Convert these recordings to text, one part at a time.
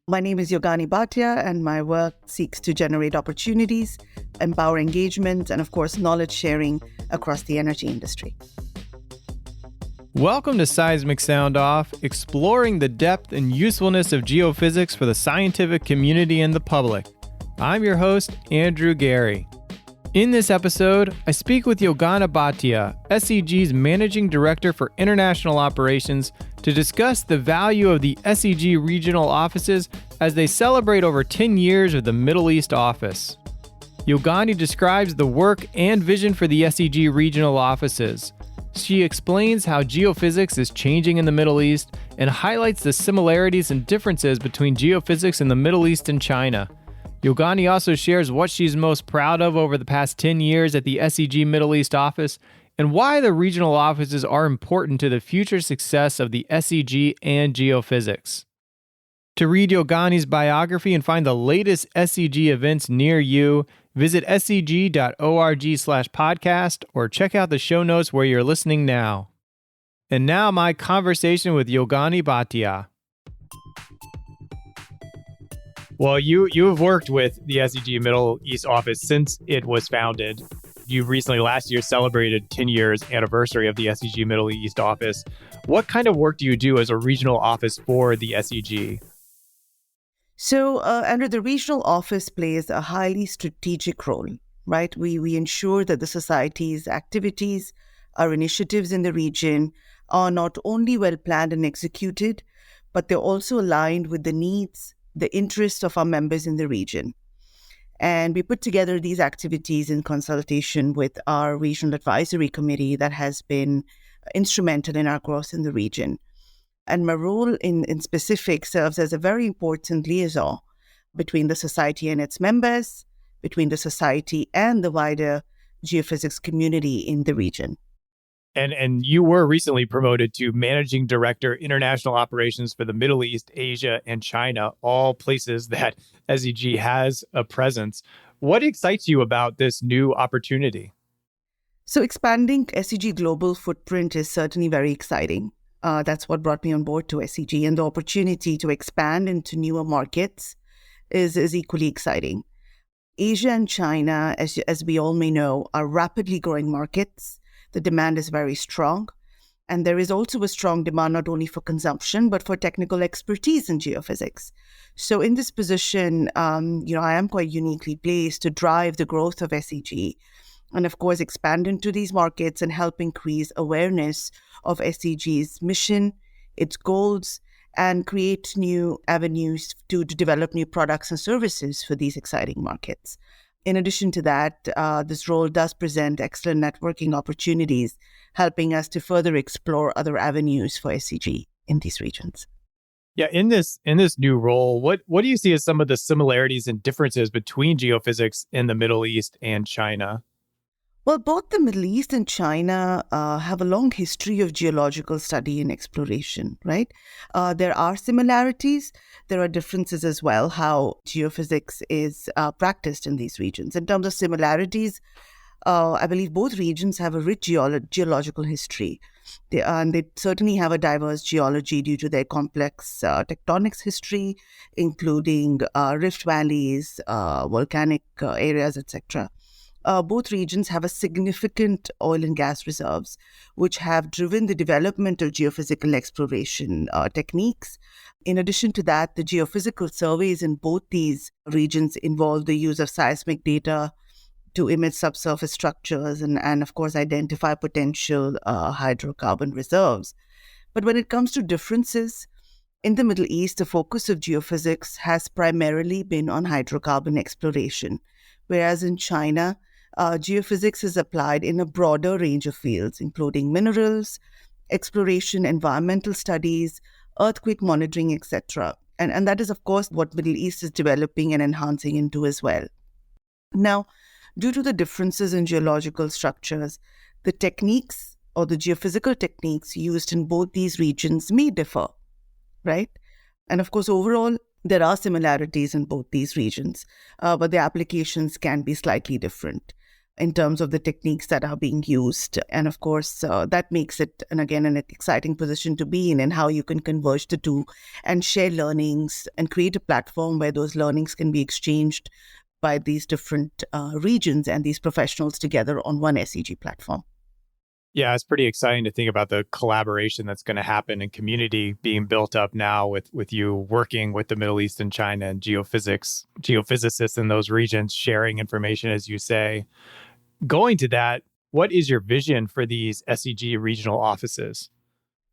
My name is Yogaani Bhatia, and my work seeks to generate opportunities, empower engagement, and of course, knowledge sharing across the energy industry. Welcome to Seismic Sound Off, exploring the depth and usefulness of geophysics for the scientific community and the public. I'm your host, Andrew Geary. In this episode, I speak with Yogaani Bhatia, SEG's Managing Director for International Operations, to discuss the value of the SEG regional offices as they celebrate over 10 years of the Middle East office. Yogaani describes the work and vision for the SEG regional offices. She explains how geophysics is changing in the Middle East and highlights the similarities and differences between geophysics in the Middle East and China. Yogaani also shares what she's most proud of over the past 10 years at the SEG Middle East office and why the regional offices are important to the future success of the SEG and geophysics. To read Yogaani's biography and find the latest SEG events near you, visit seg.org/podcast or check out the show notes where you're listening now. And now my conversation with Yogaani Bhatia. Well, you have worked with the SEG Middle East office since it was founded. You recently, last year, celebrated 10 years anniversary of the SEG Middle East office. What kind of work do you do as a regional office for the SEG? So, Andrew, the regional office plays a highly strategic role, right? We ensure that the society's activities, our initiatives in the region are not only well planned and executed, but they're also aligned with the needs, the interests of our members in the region. And we put together these activities in consultation with our regional advisory committee that has been instrumental in our growth in the region. And my role in specific serves as a very important liaison between the society and its members, between the society and the wider geophysics community in the region. And you were recently promoted to Managing Director, International Operations for the Middle East, Asia, and China, all places that SEG has a presence. What excites you about this new opportunity? So expanding SEG global footprint is certainly very exciting. That's what brought me on board to SEG, and the opportunity to expand into newer markets is equally exciting. Asia and China, as we all may know, are rapidly growing markets. The demand is very strong, and there is also a strong demand not only for consumption, but for technical expertise in geophysics. So in this position, I am quite uniquely placed to drive the growth of SEG and, of course, expand into these markets and help increase awareness of SEG's mission, its goals, and create new avenues to develop new products and services for these exciting markets. In addition to that, this role does present excellent networking opportunities, helping us to further explore other avenues for SEG in these regions. Yeah, in this new role, what do you see as some of the similarities and differences between geophysics in the Middle East and China? Well, both the Middle East and China have a long history of geological study and exploration, right? There are similarities. There are differences as well, how geophysics is practiced in these regions. In terms of similarities, I believe both regions have a rich geological history. They certainly have a diverse geology due to their complex tectonics history, including rift valleys, volcanic areas, etc. Both regions have a significant oil and gas reserves, which have driven the development of geophysical exploration techniques. In addition to that, the geophysical surveys in both these regions involve the use of seismic data to image subsurface structures and of course, identify potential hydrocarbon reserves. But when it comes to differences, in the Middle East, the focus of geophysics has primarily been on hydrocarbon exploration, whereas in China, geophysics is applied in a broader range of fields, including minerals, exploration, environmental studies, earthquake monitoring, etc. And that is, of course, what Middle East is developing and enhancing into as well. Now, due to the differences in geological structures, the techniques or the geophysical techniques used in both these regions may differ, right? And of course, overall, there are similarities in both these regions, but the applications can be slightly different. in terms of the techniques that are being used. And of course, that makes it, and again, an exciting position to be in, and how you can converge the two and share learnings and create a platform where those learnings can be exchanged by these different regions and these professionals together on one SEG platform. Yeah, it's pretty exciting to think about the collaboration that's going to happen and community being built up now with you working with the Middle East and China and geophysicists in those regions, sharing information, as you say. Going to that, what is your vision for these SEG regional offices?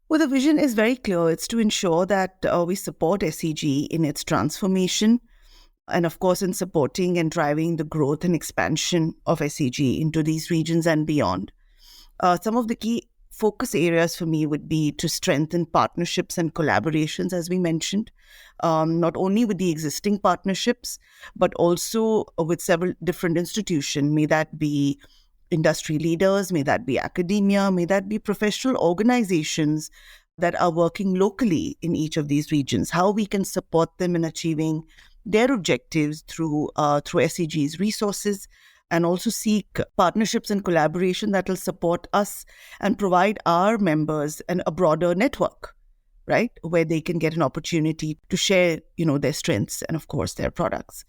Well, the vision is very clear. It's to ensure that we support SEG in its transformation, and of course, in supporting and driving the growth and expansion of SEG into these regions and beyond. Some of the key focus areas for me would be to strengthen partnerships and collaborations, as we mentioned, not only with the existing partnerships, but also with several different institutions. May that be industry leaders, may that be academia, may that be professional organizations that are working locally in each of these regions, how we can support them in achieving their objectives through SEG's resources, and also seek partnerships and collaboration that will support us and provide our members a broader network, right, where they can get an opportunity to share, their strengths and, of course, their products.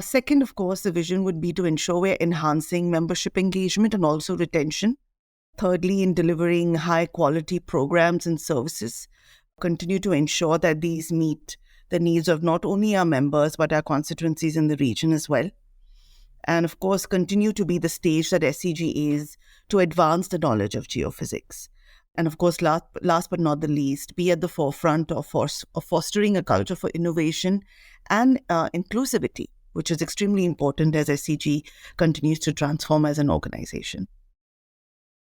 Second, of course, the vision would be to ensure we're enhancing membership engagement and also retention. Thirdly, in delivering high-quality programs and services, continue to ensure that these meet the needs of not only our members, but our constituencies in the region as well. And of course, continue to be the stage that SEG is to advance the knowledge of geophysics. And of course, last but not the least, be at the forefront of fostering a culture for innovation and inclusivity, which is extremely important as SEG continues to transform as an organization.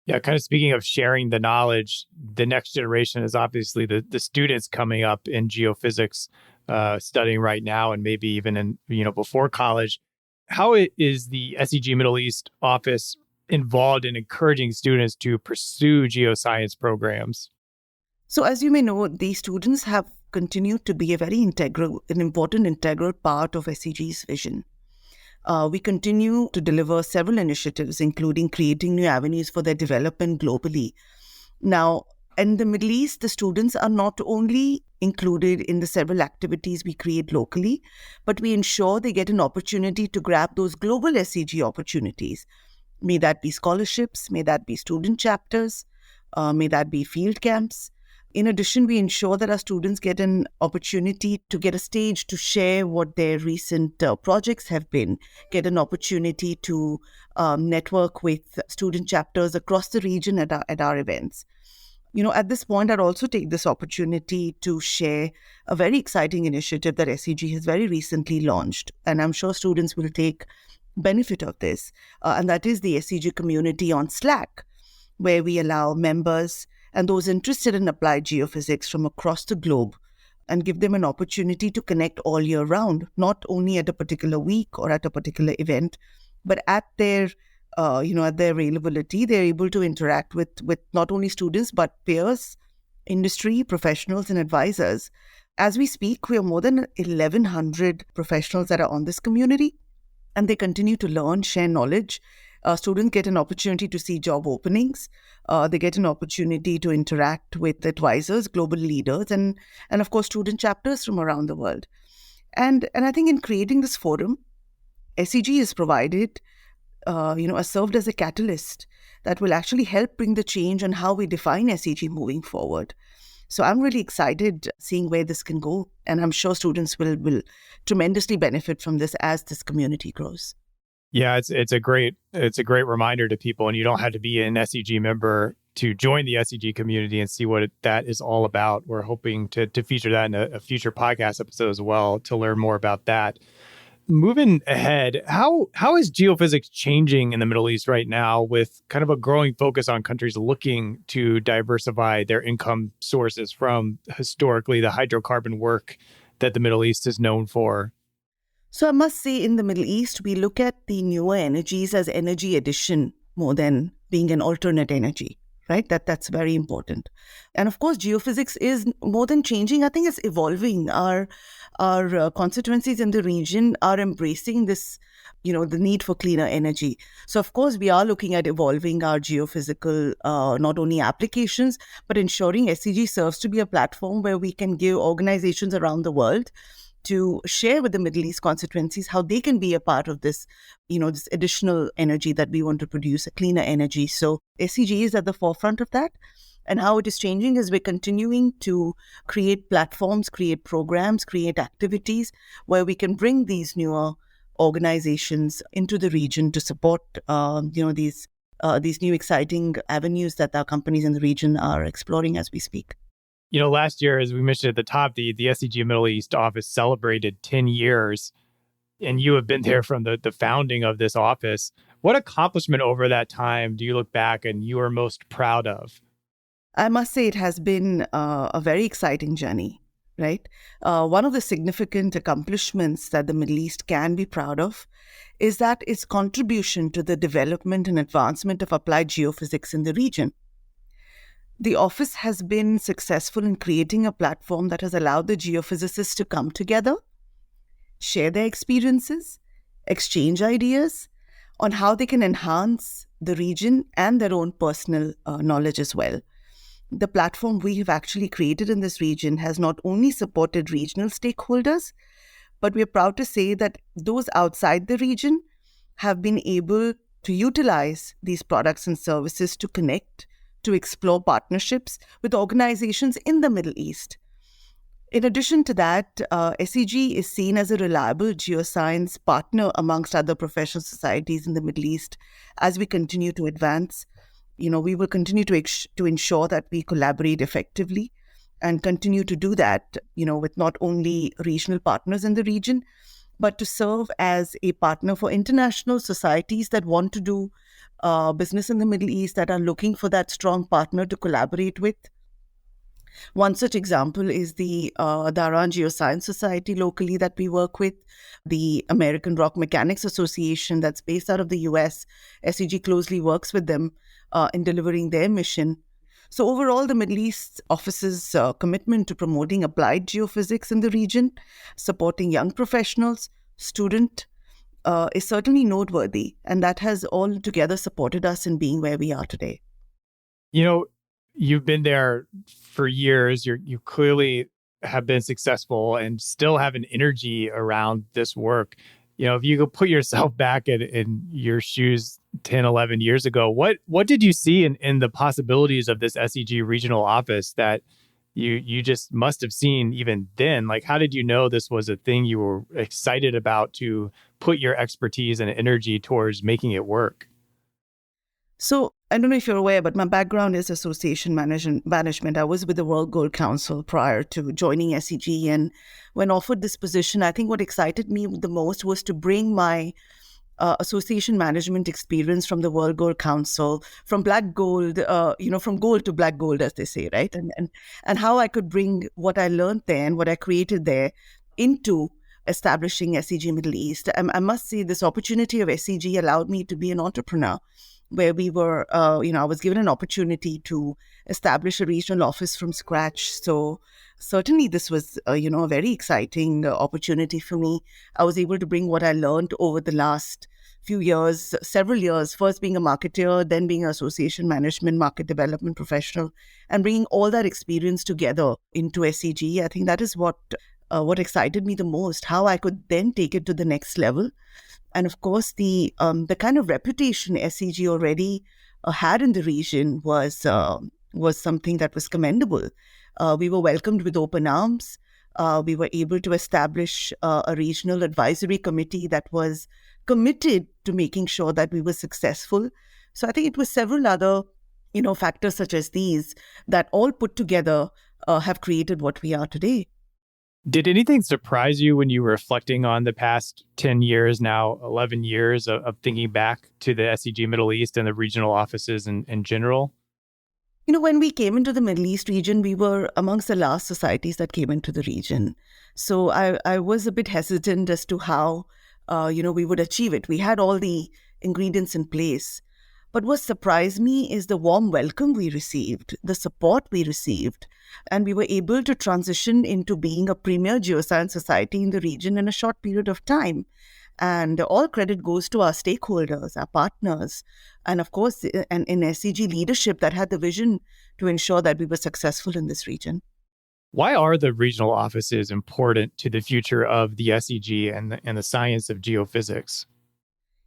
Yeah, kind of speaking of sharing the knowledge, the next generation is obviously the students coming up in geophysics, studying right now, and maybe even in before college. How is the SEG Middle East office involved in encouraging students to pursue geoscience programs? So as you may know, these students have continued to be an important integral part of SEG's vision. We continue to deliver several initiatives, including creating new avenues for their development globally. Now, in the Middle East, the students are not only included in the several activities we create locally, but we ensure they get an opportunity to grab those global SEG opportunities. May that be scholarships, may that be student chapters, may that be field camps. In addition, we ensure that our students get an opportunity to get a stage to share what their recent projects have been, get an opportunity to network with student chapters across the region at our events. At this point, I'd also take this opportunity to share a very exciting initiative that SEG has very recently launched, and I'm sure students will take benefit of this, and that is the SEG community on Slack, where we allow members and those interested in applied geophysics from across the globe and give them an opportunity to connect all year round, not only at a particular week or at a particular event, but at their at their availability. They're able to interact with not only students, but peers, industry, professionals, and advisors. As we speak, we have more than 1,100 professionals that are on this community, and they continue to learn, share knowledge. Students get an opportunity to see job openings. They get an opportunity to interact with advisors, global leaders, and of course, student chapters from around the world. And I think in creating this forum, SEG has provided served as a catalyst that will actually help bring the change on how we define SEG moving forward. So I'm really excited seeing where this can go, and I'm sure students will tremendously benefit from this as this community grows. Yeah, it's a great reminder to people, and you don't have to be an SEG member to join the SEG community and see what that is all about. We're hoping to feature that in a future podcast episode as well to learn more about that. Moving ahead, how is geophysics changing in the Middle East right now, with kind of a growing focus on countries looking to diversify their income sources from historically the hydrocarbon work that the Middle East is known for? So I must say, in the Middle East, we look at the newer energies as energy addition more than being an alternate energy, right? That's very important. And of course, geophysics is more than changing. I think it's evolving. Our constituencies in the region are embracing this, the need for cleaner energy. So of course, we are looking at evolving our geophysical, not only applications, but ensuring SEG serves to be a platform where we can give organizations around the world to share with the Middle East constituencies how they can be a part of this, this additional energy that we want to produce, a cleaner energy. So SEG is at the forefront of that. And how it is changing is we're continuing to create platforms, create programs, create activities where we can bring these newer organizations into the region to support, these new exciting avenues that our companies in the region are exploring as we speak. Last year, as we mentioned at the top, the SEG Middle East office celebrated 10 years, and you have been there from the founding of this office. What accomplishment over that time do you look back and you are most proud of? I must say it has been a very exciting journey, right? One of the significant accomplishments that the Middle East can be proud of is that its contribution to the development and advancement of applied geophysics in the region. The office has been successful in creating a platform that has allowed the geophysicists to come together, share their experiences, exchange ideas on how they can enhance the region and their own personal knowledge as well. The platform we have actually created in this region has not only supported regional stakeholders, but we are proud to say that those outside the region have been able to utilize these products and services to connect, to explore partnerships with organizations in the Middle East. In addition to that, SEG is seen as a reliable geoscience partner amongst other professional societies in the Middle East as we continue to advance. We will continue to ensure that we collaborate effectively and continue to do that, with not only regional partners in the region, but to serve as a partner for international societies that want to do business in the Middle East, that are looking for that strong partner to collaborate with. One such example is the Dhahran Geoscience Society locally that we work with, the American Rock Mechanics Association that's based out of the US. SEG closely works with them in delivering their mission. So overall, the Middle East office's commitment to promoting applied geophysics in the region, supporting young professionals, students, is certainly noteworthy. And that has all together supported us in being where we are today. You've been there for years. You clearly have been successful and still have an energy around this work. If you could put yourself back in your shoes 10, 11 years ago, what did you see in the possibilities of this SEG regional office that you just must have seen even then? Like, how did you know this was a thing you were excited about to put your expertise and energy towards making it work? So I don't know if you're aware, but my background is association management. I was with the World Gold Council prior to joining SEG. And when offered this position, I think what excited me the most was to bring my association management experience from the World Gold Council, from black gold, from gold to black gold, as they say, right? And how I could bring what I learned there and what I created there into establishing SEG Middle East. I must say this opportunity of SEG allowed me to be an entrepreneur, where we were, I was given an opportunity to establish a regional office from scratch. So certainly this was, a very exciting opportunity for me. I was able to bring what I learned over the last few years, several years, first being a marketer, then being an association management, market development professional, and bringing all that experience together into SEG. I think that is what excited me the most, how I could then take it to the next level. And of course, the kind of reputation SEG already had in the region was something that was commendable. We were welcomed with open arms. We were able to establish a regional advisory committee that was committed to making sure that we were successful. So I think it was several other, factors such as these that all put together have created what we are today. Did anything surprise you when you were reflecting on the past 10 years, now 11 years of thinking back to the SEG Middle East and the regional offices in general? When we came into the Middle East region, we were amongst the last societies that came into the region. So I was a bit hesitant as to how, we would achieve it. We had all the ingredients in place. But what surprised me is the warm welcome we received, the support we received, and we were able to transition into being a premier geoscience society in the region in a short period of time. And all credit goes to our stakeholders, our partners, and of course, and in SEG leadership that had the vision to ensure that we were successful in this region. Why are the regional offices important to the future of the SEG and the science of geophysics?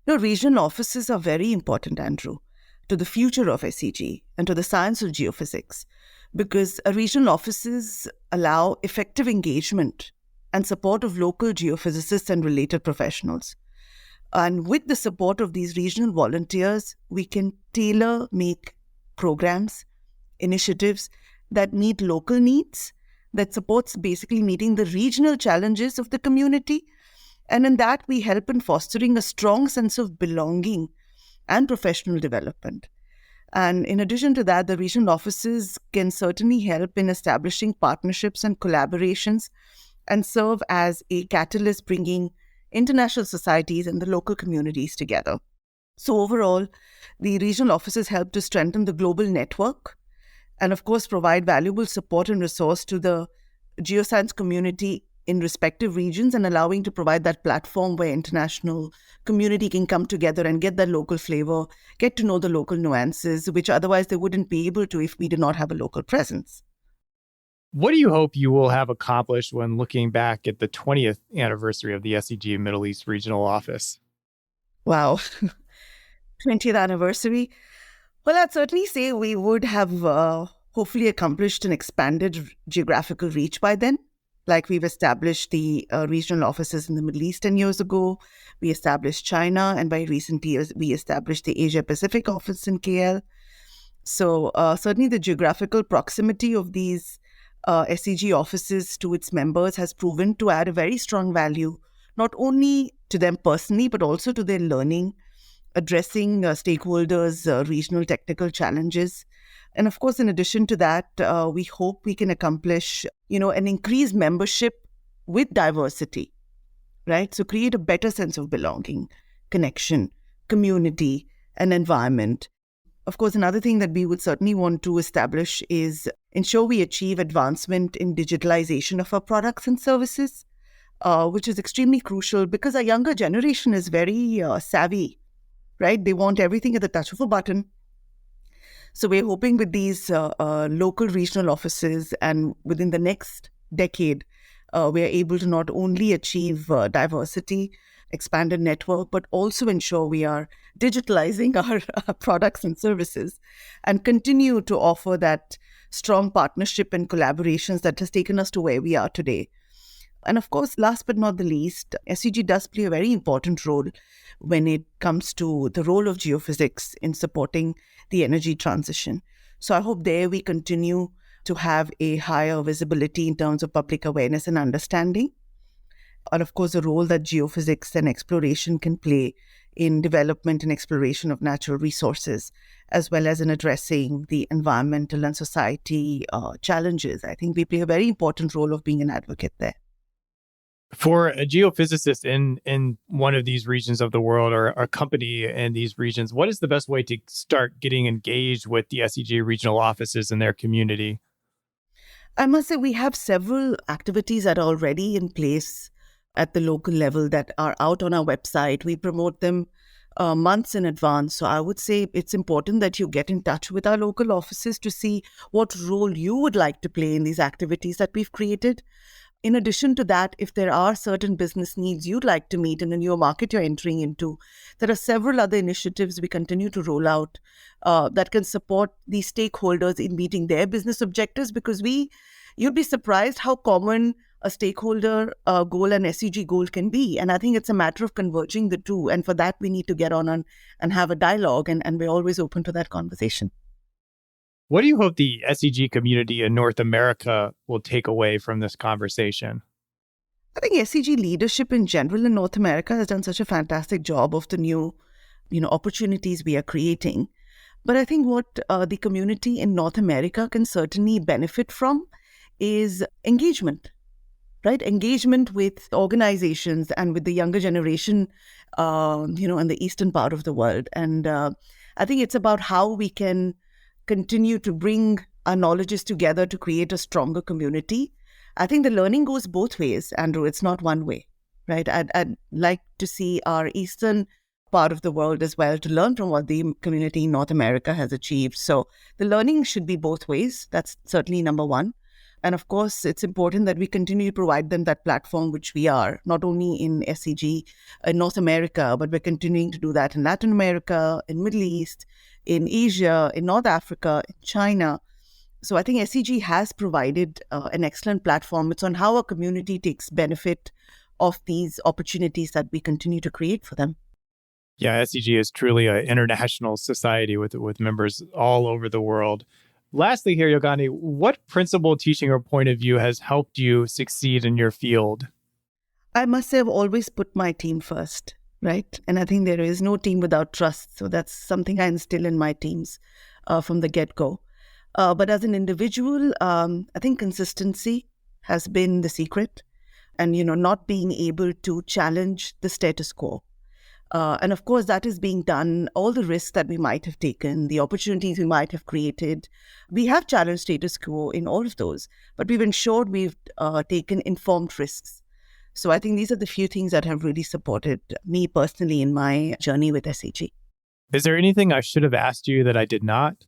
Regional offices are very important, Andrew, to the future of SEG and to the science of geophysics, because regional offices allow effective engagement and support of local geophysicists and related professionals. And with the support of these regional volunteers, we can tailor-make programs, initiatives that meet local needs, that supports basically meeting the regional challenges of the community. And in that, we help in fostering a strong sense of belonging and professional development. And in addition to that, the regional offices can certainly help in establishing partnerships and collaborations and serve as a catalyst bringing international societies and the local communities together. So overall, the regional offices help to strengthen the global network and, of course, provide valuable support and resource to the geoscience community in respective regions, and allowing to provide that platform where international community can come together and get that local flavor, get to know the local nuances, which otherwise they wouldn't be able to if we did not have a local presence. What do you hope you will have accomplished when looking back at the 20th anniversary of the SEG Middle East Regional Office? Wow, 20th anniversary. Well, I'd certainly say we would have hopefully accomplished an expanded geographical reach by then. Like we've established the regional offices in the Middle East 10 years ago. We established China, and by recent years, we established the Asia-Pacific office in KL. So certainly the geographical proximity of these SEG offices to its members has proven to add a very strong value, not only to them personally, but also to their learning, addressing stakeholders' regional technical challenges. And of course, in addition to that, we hope we can accomplish, an increased membership with diversity, right? So create a better sense of belonging, connection, community, and environment. Of course, another thing that we would certainly want to establish is ensure we achieve advancement in digitalization of our products and services, which is extremely crucial because our younger generation is very savvy, right? They want everything at the touch of a button. So we're hoping with these local regional offices and within the next decade, we're able to not only achieve diversity, expanded network, but also ensure we are digitalizing our products and services and continue to offer that strong partnership and collaborations that has taken us to where we are today. And of course, last but not the least, SEG does play a very important role when it comes to the role of geophysics in supporting the energy transition. So I hope there we continue to have a higher visibility in terms of public awareness and understanding. And of course, the role that geophysics and exploration can play in development and exploration of natural resources, as well as in addressing the environmental and society challenges. I think we play a very important role of being an advocate there. For a geophysicist in one of these regions of the world or a company in these regions, what is the best way to start getting engaged with the SEG regional offices and their community? I must say we have several activities that are already in place at the local level that are out on our website. We promote them months in advance. So I would say it's important that you get in touch with our local offices to see what role you would like to play in these activities that we've created. In addition to that, if there are certain business needs you'd like to meet in a new market you're entering into, there are several other initiatives we continue to roll out that can support these stakeholders in meeting their business objectives, because you'd be surprised how common a stakeholder goal and SEG goal can be. And I think it's a matter of converging the two. And for that, we need to get on and have a dialogue. And we're always open to that conversation. What do you hope the SEG community in North America will take away from this conversation? I think SEG leadership in general in North America has done such a fantastic job of the new, opportunities we are creating. But I think what the community in North America can certainly benefit from is engagement, right? Engagement with organizations and with the younger generation, in the eastern part of the world. And I think it's about how we can continue to bring our knowledges together to create a stronger community. I think the learning goes both ways, Andrew. It's not one way, right? I'd like to see our Eastern part of the world as well to learn from what the community in North America has achieved. So the learning should be both ways. That's certainly number one. And of course, it's important that we continue to provide them that platform, which we are, not only in SEG in North America, but we're continuing to do that in Latin America, in Middle East, in Asia, in North Africa, in China. So I think SEG has provided an excellent platform. It's on how a community takes benefit of these opportunities that we continue to create for them. Yeah, SEG is truly an international society with members all over the world. Lastly here, Yogaani, what principle, teaching, or point of view has helped you succeed in your field? I must say I've always put my team first, right? And I think there is no team without trust. So that's something I instill in my teams from the get-go. But as an individual, I think consistency has been the secret. And, not being able to challenge the status quo. And of course, that is being done. All the risks that we might have taken, the opportunities we might have created, we have challenged status quo in all of those, but we've ensured we've taken informed risks. So I think these are the few things that have really supported me personally in my journey with SEG. Is there anything I should have asked you that I did not?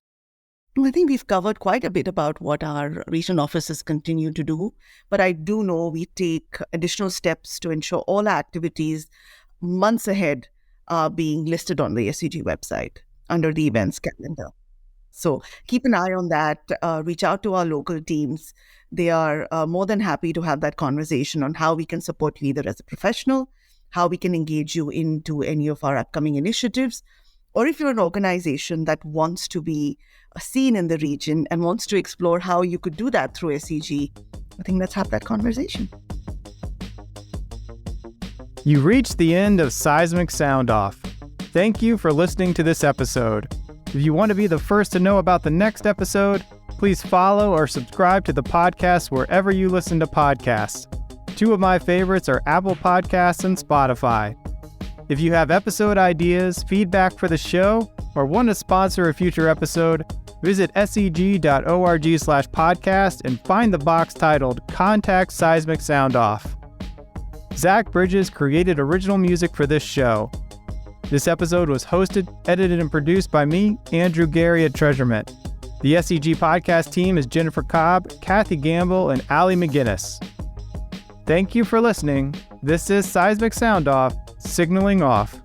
I think we've covered quite a bit about what our regional offices continue to do, but I do know we take additional steps to ensure all our activities months ahead are being listed on the SEG website under the events calendar. So keep an eye on that. Reach out to our local teams. They are more than happy to have that conversation on how we can support you either as a professional, how we can engage you into any of our upcoming initiatives, or if you're an organization that wants to be seen in the region and wants to explore how you could do that through SEG, I think let's have that conversation. You reached the end of Seismic Sound Off. Thank you for listening to this episode. If you want to be the first to know about the next episode, please follow or subscribe to the podcast wherever you listen to podcasts. Two of my favorites are Apple Podcasts and Spotify. If you have episode ideas, feedback for the show, or want to sponsor a future episode, visit seg.org/podcast and find the box titled Contact Seismic Sound Off. Zach Bridges created original music for this show. This episode was hosted, edited, and produced by me, Andrew Geary at Treasurement. The SEG podcast team is Jennifer Cobb, Kathy Gamble, and Allie McGinnis. Thank you for listening. This is Seismic Sound Off, signaling off.